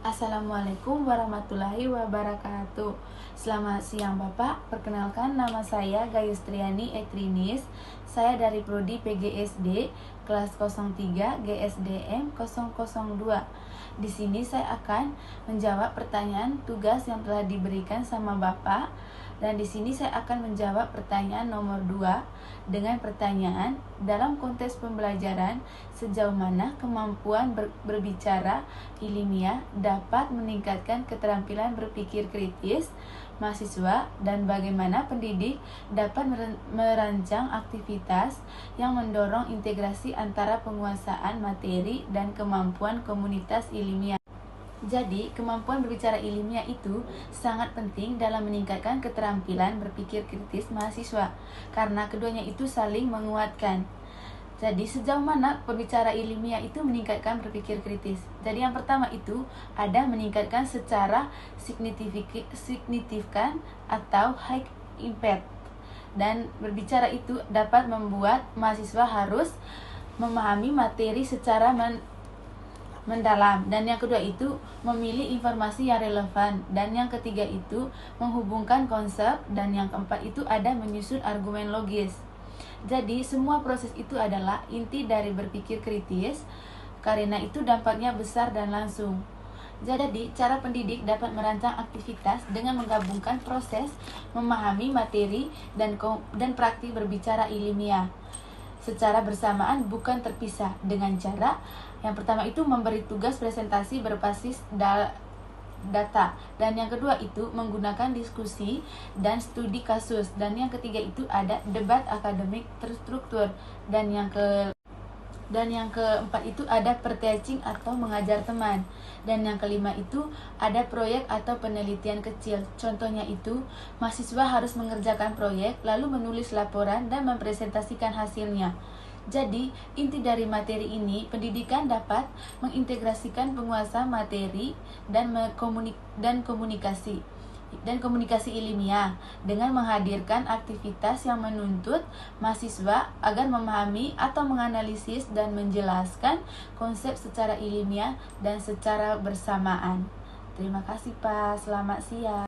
Assalamualaikum warahmatullahi wabarakatuh. Selamat siang Bapak, perkenalkan nama saya Gayustriani Etrinis. Saya dari Prodi PGSD kelas 03 GSDM 002. Di sini saya akan menjawab pertanyaan tugas yang telah diberikan sama Bapak. Dan di sini saya akan menjawab pertanyaan nomor 2 dengan pertanyaan, dalam konteks pembelajaran, sejauh mana kemampuan berbicara ilmiah dapat meningkatkan keterampilan berpikir kritis mahasiswa, dan bagaimana pendidik dapat merancang aktivitas yang mendorong integrasi antara penguasaan materi dan kemampuan komunitas ilmiah. Jadi, kemampuan berbicara ilmiah itu sangat penting dalam meningkatkan keterampilan berpikir kritis mahasiswa, karena keduanya itu saling menguatkan. Jadi, sejauh mana pembicara ilmiah itu meningkatkan berpikir kritis? Jadi, yang pertama itu ada meningkatkan secara signifikan atau high impact. Dan berbicara itu dapat membuat mahasiswa harus memahami materi secara mendalam, dan yang kedua itu memilih informasi yang relevan, dan yang ketiga itu menghubungkan konsep, dan yang keempat itu ada menyusun argumen logis. Jadi semua proses itu adalah inti dari berpikir kritis, karena itu dampaknya besar dan langsung. Jadi cara pendidik dapat merancang aktivitas dengan menggabungkan proses memahami materi dan praktik berbicara ilmiah secara bersamaan, bukan terpisah, dengan cara yang pertama itu memberi tugas presentasi berbasis data, dan yang kedua itu menggunakan diskusi dan studi kasus, dan yang ketiga itu ada debat akademik terstruktur, dan yang keempat itu ada per-teaching atau mengajar teman, dan yang kelima itu ada proyek atau penelitian kecil. Contohnya itu mahasiswa harus mengerjakan proyek lalu menulis laporan dan mempresentasikan hasilnya. Jadi inti dari materi ini, pendidikan dapat mengintegrasikan penguasaan materi dan komunikasi ilmiah dengan menghadirkan aktivitas yang menuntut mahasiswa agar memahami atau menganalisis dan menjelaskan konsep secara ilmiah dan secara bersamaan. Terima kasih Pak, selamat siang.